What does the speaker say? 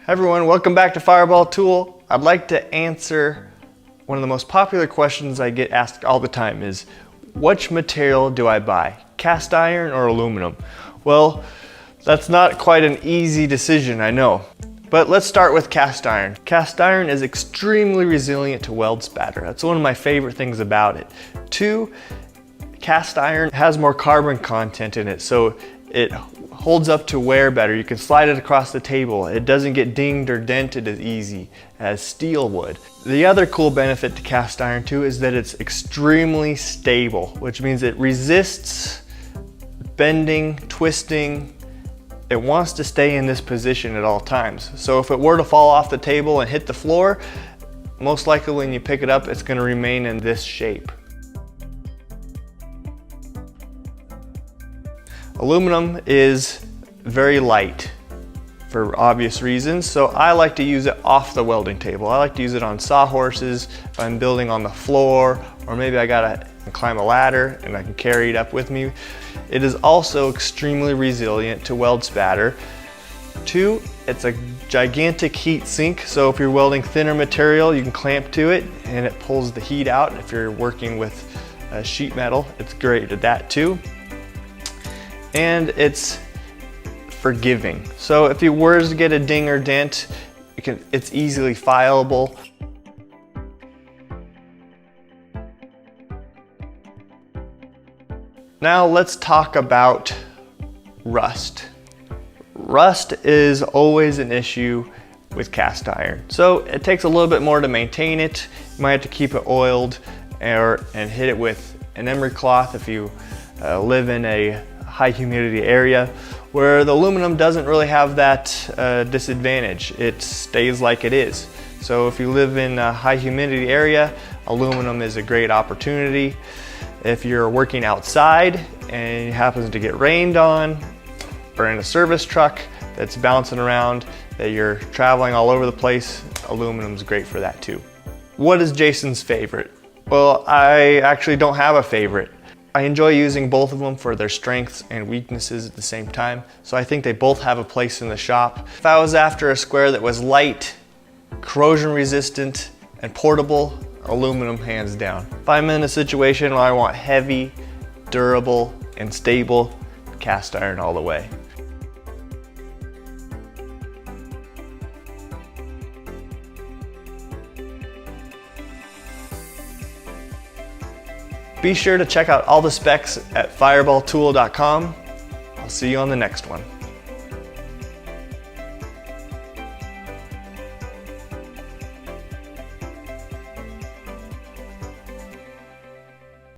Hi everyone, welcome back to Fireball Tool. I'd like to answer one of the most popular questions I get asked all the time is, which material do I buy? Cast iron or aluminum? Well, that's not quite an easy decision, I know. But let's start with cast iron. Cast iron is extremely resilient to weld spatter. That's one of my favorite things about it. Two, cast iron has more carbon content in it, so it holds up to wear better. You can slide it across the table. It doesn't get dinged or dented as easy as steel would. The other cool benefit to cast iron too is that it's extremely stable, which means it resists bending, twisting. It wants to stay in this position at all times. So if it were to fall off the table and hit the floor, most likely when you pick it up, it's going to remain in this shape. Aluminum is very light for obvious reasons, so I like to use it off the welding table. I like to use it on sawhorses, if I'm building on the floor, or maybe I gotta climb a ladder and I can carry it up with me. It is also extremely resilient to weld spatter. Two, it's a gigantic heat sink, so if you're welding thinner material, you can clamp to it and it pulls the heat out. If you're working with sheet metal, it's great at that too. And it's forgiving. So if you were to get a ding or dent, it's easily fileable. Now let's talk about rust. Rust is always an issue with cast iron. So it takes a little bit more to maintain it. You might have to keep it oiled and hit it with an emery cloth if you live in a high humidity area, where the aluminum doesn't really have that disadvantage. It stays like it is. So if you live in a high humidity area, aluminum is a great opportunity. If you're working outside and it happens to get rained on, or in a service truck that's bouncing around, that you're traveling all over the place, aluminum's great for that too. What is Jason's favorite? Well, I actually don't have a favorite. I enjoy using both of them for their strengths and weaknesses at the same time, so I think they both have a place in the shop. If I was after a square that was light, corrosion resistant, and portable, aluminum hands down. If I'm in a situation where I want heavy, durable, and stable, cast iron all the way. Be sure to check out all the specs at fireballtool.com. I'll see you on the next one.